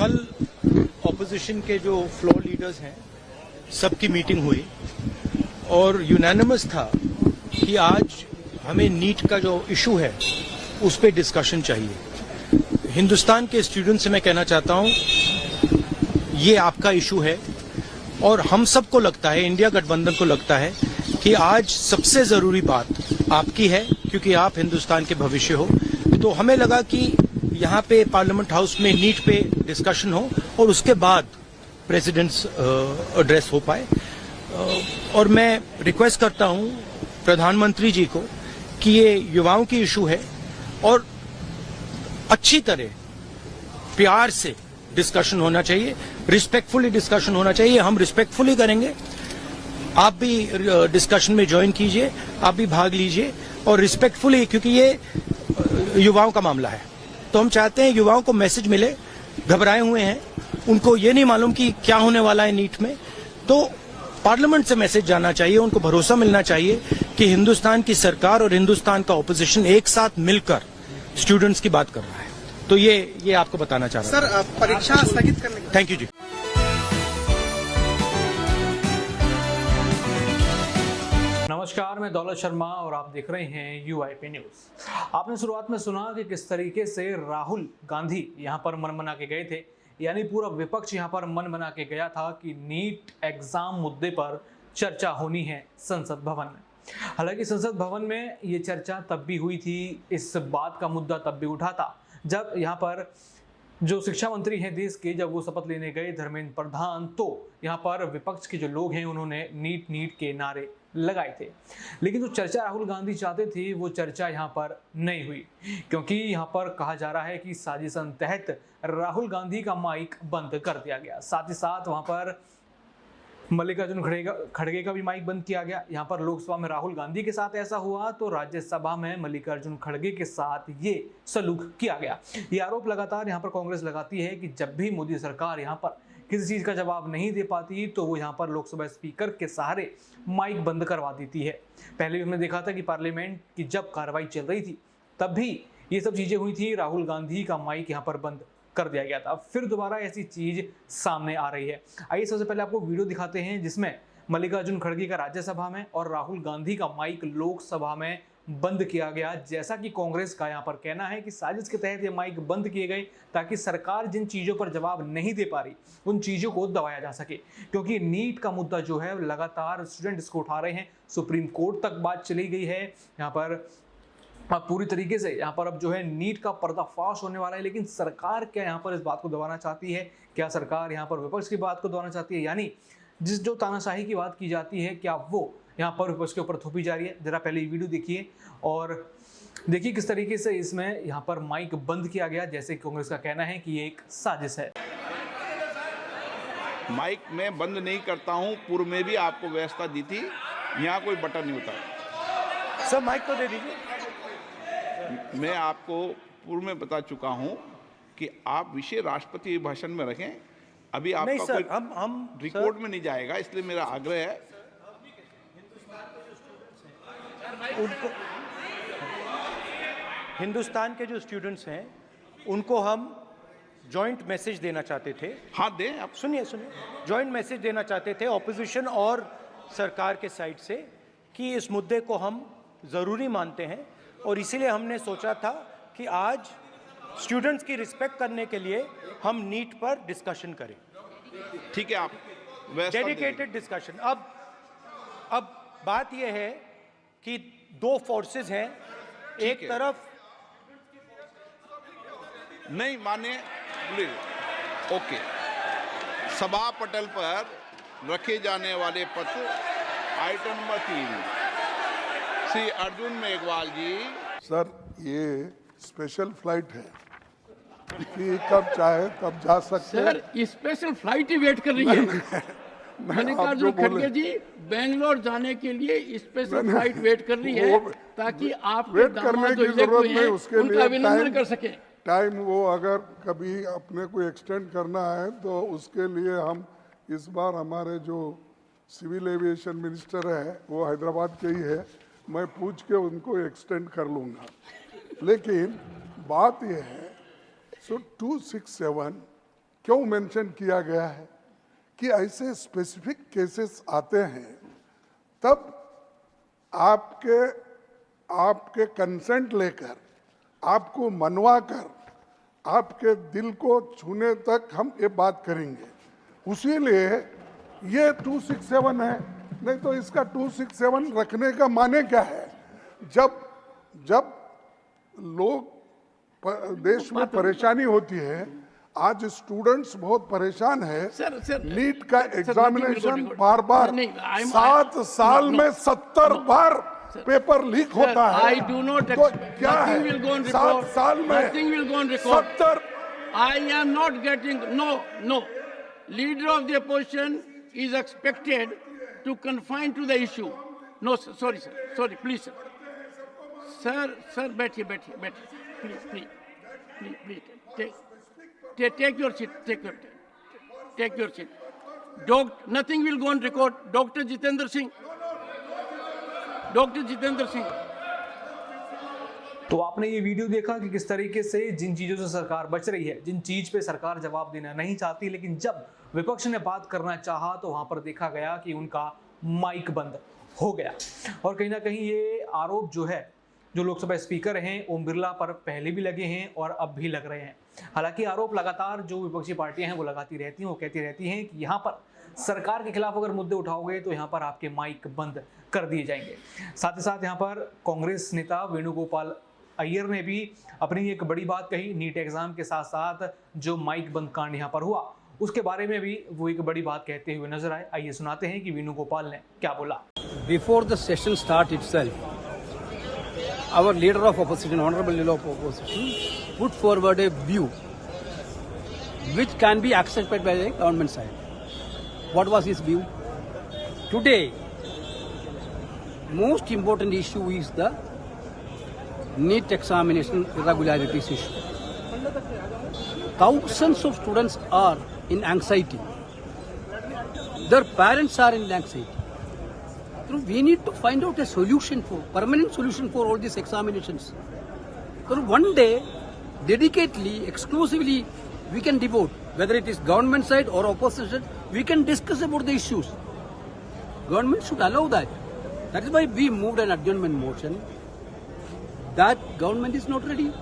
कल ऑपोजिशन के जो फ्लोर लीडर्स हैं सबकी मीटिंग हुई और यूनानिमस था कि आज हमें नीट का जो इशू है उस पर डिस्कशन चाहिए। हिंदुस्तान के स्टूडेंट्स से मैं कहना चाहता हूं ये आपका इशू है और हम सबको लगता है, इंडिया गठबंधन को लगता है कि आज सबसे जरूरी बात आपकी है क्योंकि आप हिंदुस्तान के भविष्य हो। तो हमें लगा कि यहाँ पे पार्लियामेंट हाउस में नीट पे डिस्कशन हो और उसके बाद प्रेसिडेंट्स एड्रेस हो पाए। और मैं रिक्वेस्ट करता हूं प्रधानमंत्री जी को कि ये युवाओं की इशू है और अच्छी तरह प्यार से डिस्कशन होना चाहिए, रिस्पेक्टफुली डिस्कशन होना चाहिए। हम रिस्पेक्टफुली करेंगे, आप भी डिस्कशन में ज्वाइन कीजिए, आप भी भाग लीजिए और रिस्पेक्टफुली, क्योंकि ये युवाओं का मामला है। तो हम चाहते हैं युवाओं को मैसेज मिले, घबराए हुए हैं, उनको ये नहीं मालूम कि क्या होने वाला है नीट में, तो पार्लियामेंट से मैसेज जाना चाहिए, उनको भरोसा मिलना चाहिए कि हिंदुस्तान की सरकार और हिंदुस्तान का ऑपोजिशन एक साथ मिलकर स्टूडेंट्स की बात कर रहा है। तो ये आपको बताना चाह रहा हूं। सर, परीक्षा स्थगित करने का थैंक यू जी। नमस्कार, मैं दौलत शर्मा और आप देख रहे हैं यूआईपी न्यूज। आपने शुरुआत में सुना कि किस तरीके से राहुल गांधी यहां पर मन बना के गए थे, यानी पूरा विपक्ष यहां पर मन बना के गया था कि नीट एग्जाम मुद्दे पर चर्चा होनी है संसद भवन में। हालांकि संसद भवन में ये चर्चा तब भी हुई थी, इस बात का मुद्दा तब भी उठा था जब यहाँ पर जो शिक्षा मंत्री हैं देश के, जब वो शपथ लेने गए धर्मेंद्र प्रधान, तो यहाँ पर विपक्ष के जो लोग हैं उन्होंने नीट के नारे लगाए थे। लेकिन जो चर्चा राहुल गांधी चाहते थे वो चर्चा यहाँ पर नहीं हुई, क्योंकि यहाँ पर कहा जा रहा है कि साजिशन तहत राहुल गांधी का माइक बंद कर दिया गया। साथ ही साथ वहाँ पर मल्लिकार्जुन खड़गे का भी माइक बंद किया गया। यहाँ पर लोकसभा में राहुल गांधी के साथ ऐसा हुआ तो राज्यसभा में मल्लिकार्जुन खड़गे के साथ ये सलूक किया गया। ये आरोप लगातार यहाँ पर कांग्रेस लगाती है कि जब भी मोदी सरकार यहाँ पर किसी चीज का जवाब नहीं दे पाती तो वो यहाँ पर लोकसभा स्पीकर के सहारे माइक बंद करवा देती है। पहले भी हमने देखा था कि पार्लियामेंट की जब कार्रवाई चल रही थी तब भी ये सब चीजें हुई थी, राहुल गांधी का माइक यहाँ पर बंद कर दिया गया था। फिर दोबारा ऐसी चीज सामने आ रही है। आइए सबसे पहले आपको वीडियो दिखाते हैं जिसमें मल्लिकार्जुन खड़गे का राज्यसभा में और राहुल गांधी का माइक लोकसभा में बंद किया गया। जैसा कि कांग्रेस का यहाँ पर कहना है कि साजिश के तहत ये माइक बंद किए गए ताकि सरकार जिन चीजों पर जवाब नहीं दे पा रही उन चीजों को दबाया जा सके, क्योंकि नीट का मुद्दा जो है लगातार स्टूडेंट इसको उठा रहे हैं। सुप्रीम कोर्ट तक बात चली गई है यहाँ पर पूरी तरीके से। यहाँ पर अब जो है नीट का पर्दाफाश होने वाला है, लेकिन सरकार क्या यहाँ पर इस बात को दबाना चाहती है? क्या सरकार यहाँ पर विपक्ष की बात को दबाना चाहती है? यानी जिस जो तानाशाही की बात की जाती है, क्या वो यहाँ पर विपक्ष के ऊपर थोपी जा रही है? जरा पहले वीडियो देखिए और देखिए किस तरीके से इसमें यहाँ पर माइक बंद किया गया। जैसे कांग्रेस का कहना है कि ये एक साजिश है। माइक मैं बंद नहीं करता हूँ, पूर्व में भी आपको व्यवस्था दी थी, यहाँ कोई बटन नहीं होता। सर माइक तो दे दीजिए। मैं आपको पूर्व में बता चुका हूँ कि आप विषय राष्ट्रपति भाषण में रखें। अभी आपका नहीं सर, कोई हम रिकॉर्ड में नहीं जाएगा, इसलिए मेरा आग्रह है उनको, हिंदुस्तान के जो स्टूडेंट्स हैं उनको हम जॉइंट मैसेज देना चाहते थे। हाँ दें आप। सुनिए, जॉइंट मैसेज देना चाहते थे ऑपोजिशन और सरकार के साइड से कि इस मुद्दे को हम ज़रूरी मानते हैं और इसीलिए हमने सोचा था कि आज स्टूडेंट्स की रिस्पेक्ट करने के लिए हम नीट पर डिस्कशन करें। ठीक है, आप डेडिकेटेड डिस्कशन। अब बात यह है कि दो फोर्सेस हैं, एक तरफ नहीं माने प्लीज। ओके, सभा पटल पर रखे जाने वाले पत्र आइटम नंबर 3 श्री अर्जुन मेघवाल जी। सर, ये स्पेशल फ्लाइट है कि कब चाहे तब जा सकते हैं। सर, स्पेशल फ्लाइट ही वेट कर रही है। मल्लिकार्जुन खड़गे जी बेंगलोर जाने के लिए स्पेशल फ्लाइट वेट कर रही है ताकि आप वेट करने की जरूरत नहीं, उसके लिए अभिनंदन कर सके। टाइम वो अगर कभी अपने को एक्सटेंड करना है तो उसके लिए हम इस बार हमारे जो सिविल एविएशन मिनिस्टर है वो हैदराबाद के ही है, मैं पूछ के उनको एक्सटेंड कर लूँगा। लेकिन बात यह है, सो 267 क्यों मेंशन किया गया है कि ऐसे स्पेसिफिक केसेस आते हैं तब आपके कंसेंट लेकर, आपको मनवा कर, आपके दिल को छूने तक हम ये बात करेंगे। उसी लिए ये 267 है, नहीं तो इसका 267 रखने का माने क्या है? जब लोग देश में परेशानी होती है, आज स्टूडेंट्स बहुत परेशान है। नीट का एग्जामिनेशन बार 7 साल में 70 बार पेपर लीक होता है। I do not तो expect, क्या है? nothing will go on 7 record. साल में Nothing will go on record. 70। I am not getting, no. Leader of the opposition is expected to confine to the issue. No, sir, sorry, please, sir. Sir, बैठिए, please, take your seat, take your seat. Nothing will go on record. Dr. Jitendra Singh. तो आपने ये video देखा कि किस तरीके से जिन चीजों से सरकार बच रही है, जिन चीज पे सरकार जवाब देना नहीं चाहती, लेकिन जब विपक्ष ने बात करना चाहा तो वहां पर देखा गया कि उनका माइक बंद हो गया। और कहीं ना कहीं ये आरोप जो है, जो लोकसभा स्पीकर हैं ओम बिरला पर पहले भी लगे हैं और अब भी लग रहे हैं। हालांकि आरोप लगातार जो विपक्षी पार्टियां हैं वो लगाती रहती हैं, वो कहती रहती हैं कि यहाँ पर सरकार के खिलाफ अगर मुद्दे उठाओगे तो यहाँ पर आपके माइक बंद कर दिए जाएंगे। साथ ही साथ यहाँ पर कांग्रेस नेता वेणुगोपाल अय्यर ने भी अपनी एक बड़ी बात कही। नीट एग्जाम के साथ साथ जो माइक बंद कांड यहाँ पर हुआ उसके बारे में भी वो एक बड़ी बात कहते हुए नजर आए। आइए सुनाते हैं कि वेणुगोपाल ने क्या बोला। Before the session start itself, our leader of opposition, honorable leader of opposition, put forward a view which can be accepted by the government side. What was his view? Today, most important issue is the NEET examination irregularities issue. Thousands of students are in anxiety. Their parents are in anxiety. So we need to find out a solution permanent solution for all these examinations. So one day, dedicatedly, exclusively, we can devote, whether it is government side or opposition, we can discuss about the issues. Government should allow that. That is why we moved an adjournment motion. That government is not ready.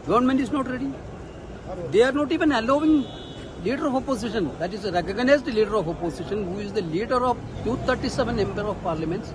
Government is not ready. They are not even allowing leader of opposition, that is a recognized leader of opposition, who is the leader of 237 member of parliament,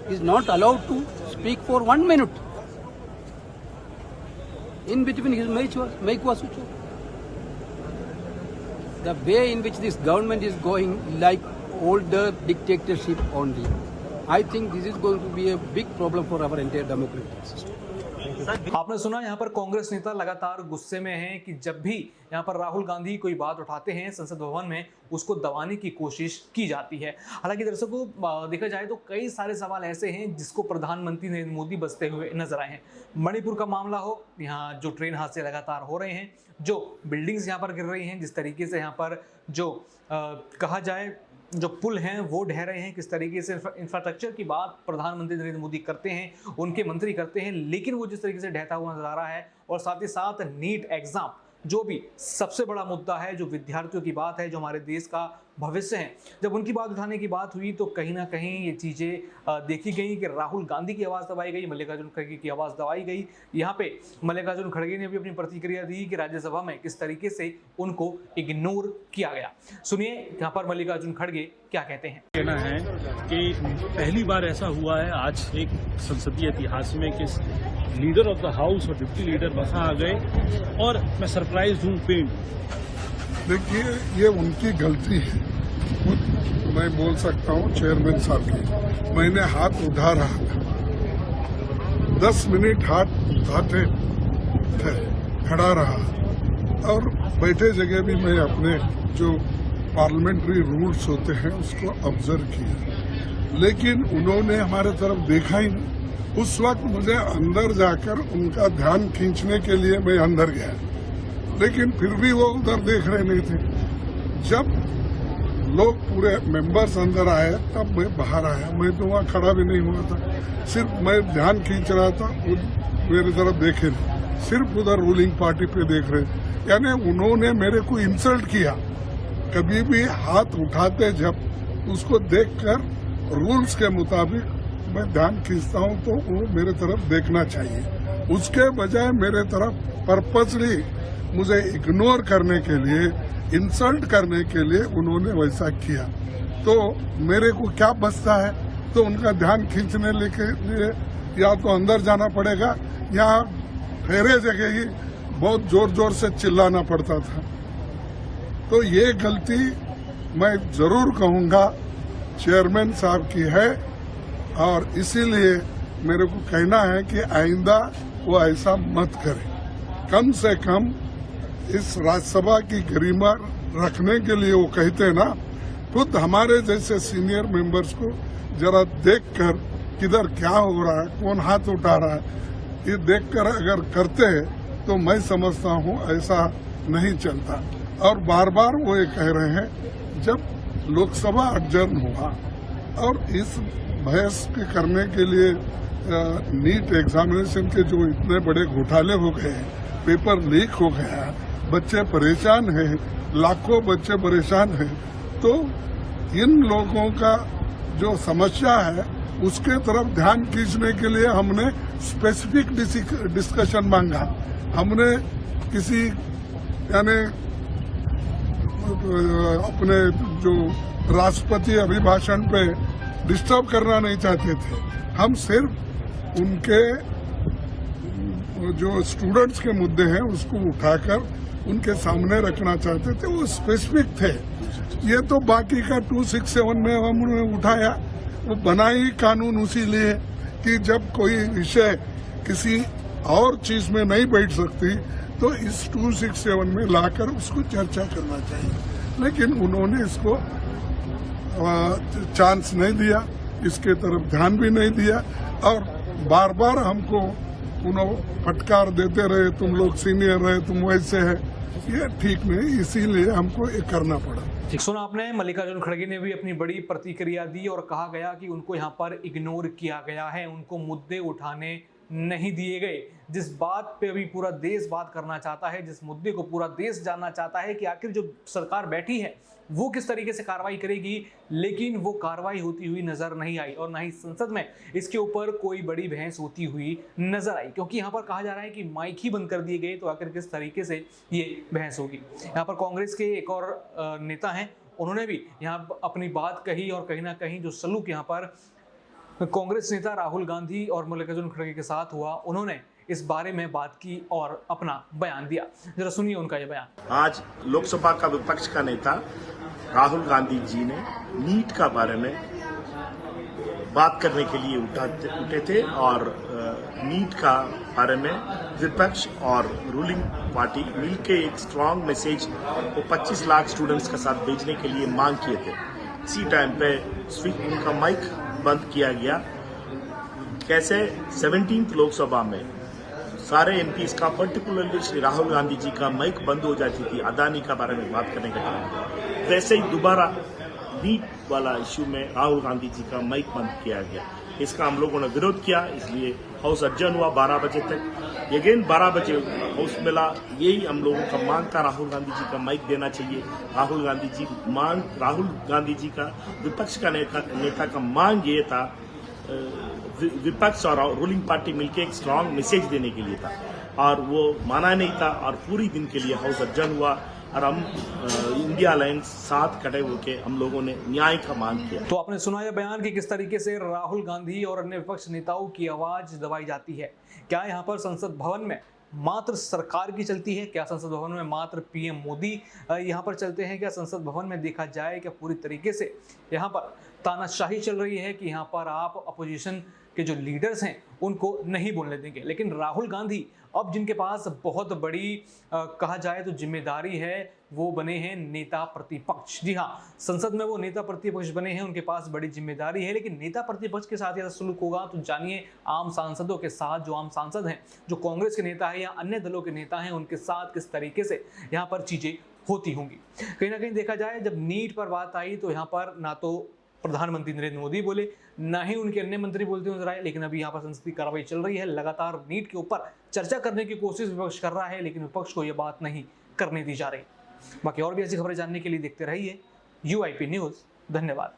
is not allowed to speak for 1 minute. In between his mic was switched off. The way in which this government is going like older dictatorship only. I think this is going to be a big problem for our entire democratic system. आपने सुना यहाँ पर कांग्रेस नेता लगातार गुस्से में हैं कि जब भी यहाँ पर राहुल गांधी कोई बात उठाते हैं संसद भवन में, उसको दबाने की कोशिश की जाती है। हालांकि दर्शकों, देखा जाए तो कई सारे सवाल ऐसे हैं जिसको प्रधानमंत्री नरेंद्र मोदी बचते हुए नजर आए हैं। मणिपुर का मामला हो, यहाँ जो ट्रेन हादसे लगातार हो रहे हैं, जो बिल्डिंग्स यहाँ पर गिर रही हैं, जिस तरीके से यहाँ पर जो कहा जाए जो पुल हैं वो ढह रहे हैं, किस तरीके से इंफ्रास्ट्रक्चर की बात प्रधानमंत्री नरेंद्र मोदी करते हैं, उनके मंत्री करते हैं, लेकिन वो जिस तरीके से ढहता हुआ नजर आ रहा है। और साथ ही साथ नीट एग्जाम जो भी सबसे बड़ा मुद्दा है, जो विद्यार्थियों की बात है, जो हमारे देश का भविष्य है, जब उनकी बात उठाने की बात हुई तो कहीं ना कहीं ये चीज़ें देखी गई कि राहुल गांधी की आवाज़ दबाई गई, मल्लिकार्जुन खड़गे की आवाज़ दबाई गई। यहाँ पे मल्लिकार्जुन खड़गे ने भी अपनी प्रतिक्रिया दी कि राज्यसभा में किस तरीके से उनको इग्नोर किया गया। सुनिए यहाँ पर मल्लिकार्जुन खड़गे क्या कहते हैं। कहना है कि पहली बार ऐसा हुआ है आज एक संसदीय इतिहास में कि लीडर ऑफ द हाउस और डिप्टी लीडर वहां आ गए और मैं सरप्राइज हूँ, पेन। देखिए, ये उनकी गलती है, मैं बोल सकता हूँ चेयरमैन साहब की। मैंने हाथ उठा रहा था, 10 मिनट हाथ उठाते थे, खड़ा रहा और बैठे जगह भी मैं अपने जो पार्लियामेंट्री रूल्स होते हैं उसको ऑब्जर्व किया, लेकिन उन्होंने हमारे तरफ देखा ही नहीं। उस वक्त मुझे अंदर जाकर उनका ध्यान खींचने के लिए मैं अंदर गया, लेकिन फिर भी वो उधर देख रहे नहीं थे। जब लोग पूरे मेंबर्स अंदर आए तब मैं बाहर आया। मैं तो वहाँ खड़ा भी नहीं हुआ था, सिर्फ मैं ध्यान खींच रहा था, मेरी तरफ देखे नहीं, सिर्फ उधर रूलिंग पार्टी पे देख रहे। यानी उन्होंने मेरे को इंसल्ट किया। कभी भी हाथ उठाते जब उसको देखकर रूल्स के मुताबिक मैं ध्यान खींचता हूं तो वो मेरे तरफ देखना चाहिए। उसके बजाय मेरे तरफ पर्पसली मुझे इग्नोर करने के लिए, इंसल्ट करने के लिए उन्होंने वैसा किया। तो मेरे को क्या बचता है? तो उनका ध्यान खींचने के लिए या तो अंदर जाना पड़ेगा या ठहरे जगह ही बहुत जोर जोर से चिल्लाना पड़ता था। तो ये गलती मैं जरूर कहूंगा चेयरमैन साहब की है और इसीलिए मेरे को कहना है कि आइंदा वो ऐसा मत करे। कम से कम इस राज्यसभा की गरिमा रखने के लिए वो कहते हैं ना, खुद हमारे जैसे सीनियर मेंबर्स को जरा देखकर किधर क्या हो रहा है, कौन हाथ उठा रहा है, ये देखकर अगर करते हैं तो मैं समझता हूँ ऐसा नहीं चलता। और बार बार वो ये कह रहे हैं जब लोकसभा अडजर्न हुआ और इस बहस के करने के लिए नीट एग्जामिनेशन के जो इतने बड़े घोटाले हो गए, पेपर लीक हो गया, बच्चे परेशान हैं, लाखों बच्चे परेशान हैं, तो इन लोगों का जो समस्या है उसके तरफ ध्यान खींचने के लिए हमने स्पेसिफिक डिस्कशन मांगा। हमने किसी यानी अपने जो राष्ट्रपति अभिभाषण पे डिस्टर्ब करना नहीं चाहते थे। हम सिर्फ उनके जो स्टूडेंट्स के मुद्दे हैं उसको उठाकर उनके सामने रखना चाहते थे, वो स्पेसिफिक थे। ये तो बाकी का 267 में हमने उठाया, वो बनाई कानून उसी लिए कि जब कोई विषय किसी और चीज में नहीं बैठ सकती तो इस 267 में लाकर उसको चर्चा करना चाहिए। लेकिन उन्होंने इसको चांस नहीं दिया, इसके तरफ ध्यान भी नहीं दिया और बार बार हमको उन्होंने फटकार देते रहे, तुम लोग सीनियर रहे, तुम वैसे है। ये ठीक नहीं, इसीलिए हमको ये करना पड़ा। सुना आपने, मल्लिकार्जुन खड़गे ने भी अपनी बड़ी प्रतिक्रिया दी और कहा गया कि उनको यहाँ पर इग्नोर किया गया है, उनको मुद्दे उठाने नहीं दिए गए। जिस बात पे अभी पूरा देश बात करना चाहता है, जिस मुद्दे को पूरा देश जानना चाहता है कि आखिर जो सरकार बैठी है वो किस तरीके से कार्रवाई करेगी, लेकिन वो कार्रवाई होती हुई नजर नहीं आई और ना ही संसद में इसके ऊपर कोई बड़ी बहस होती हुई नजर आई। क्योंकि यहाँ पर कहा जा रहा है कि माइक ही बंद कर दिए गए, तो आखिर किस तरीके से ये बहस होगी। यहाँ पर कांग्रेस के एक और नेता हैं, उन्होंने भी यहाँ अपनी बात कही और कहीं ना कहीं जो सलूक यहाँ पर कांग्रेस नेता राहुल गांधी और मल्लिकार्जुन खड़गे के साथ हुआ, उन्होंने इस बारे में बात की और अपना बयान दिया। जरा सुनिए उनका ये बयान। आज लोकसभा का विपक्ष का नेता राहुल गांधी जी ने नीट का बारे में बात करने के लिए उठे थे और नीट का बारे में विपक्ष और रूलिंग पार्टी मिलकर एक स्ट्रांग मैसेज वो 25 लाख स्टूडेंट्स के साथ भेजने के लिए मांग किए थे। इसी टाइम पे उनका माइक बंद किया गया। कैसे 17th लोकसभा में सारे एमपीज का, पर्टिकुलरली श्री राहुल गांधी जी का माइक बंद हो जाती थी अदानी का बारे में बात करने के टाइम, वैसे ही दोबारा नीट वाला इश्यू में राहुल गांधी जी का माइक बंद किया गया। इसका हम लोगों ने विरोध किया, इसलिए हाउस अडजर्न हुआ 12 बजे तक। अगेन 12 बजे हाउस मिला, यही हम लोगों का मांग था, राहुल गांधी जी का माइक देना चाहिए। राहुल गांधी जी का विपक्ष का नेता का मांग ये था, विपक्ष और रूलिंग पार्टी मिलकर एक स्ट्रांग मैसेज देने के लिए था और वो माना नहीं था और पूरी दिन के लिए हाउस अडजर्न हुआ और हम इंडिया अलायंस साथ खड़े होकर हम लोगों ने न्याय का मांग किया। तो आपने सुना यह बयान कि किस तरीके से राहुल गांधी और अन्य विपक्ष नेताओं की आवाज दबाई जाती है। क्या यहाँ पर संसद भवन में मात्र सरकार की चलती है? क्या संसद भवन में मात्र पीएम मोदी यहाँ पर चलते हैं? क्या संसद भवन में देखा जाए क्या पूरी तरीके से यहाँ पर तानाशाही चल रही है कि यहाँ पर आप अपोजिशन के जो लीडर्स हैं उनको नहीं बोलने देंगे? लेकिन राहुल गांधी अब जिनके पास बहुत बड़ी कहा जाए तो जिम्मेदारी है, वो बने हैं नेता प्रतिपक्ष। जी हाँ, संसद में वो नेता प्रतिपक्ष बने हैं, उनके पास बड़ी जिम्मेदारी है। लेकिन नेता प्रतिपक्ष के साथ ऐसा सलूक होगा तो जानिए आम सांसदों के साथ, जो आम सांसद हैं, जो कांग्रेस के नेता हैं या अन्य दलों के नेता हैं, उनके साथ किस तरीके से यहाँ पर चीजें होती होंगी। कहीं ना कहीं देखा जाए जब नीट पर बात आई तो यहाँ पर ना तो प्रधानमंत्री नरेंद्र मोदी बोले, ना ही उनके अन्य मंत्री बोलते नजर आए। लेकिन अभी यहाँ पर संसदीय कार्रवाई चल रही है, लगातार नीट के ऊपर चर्चा करने की कोशिश विपक्ष कर रहा है, लेकिन विपक्ष को यह बात नहीं करने दी जा रही। बाकी और भी ऐसी खबरें जानने के लिए देखते रहिए UIP न्यूज़। धन्यवाद।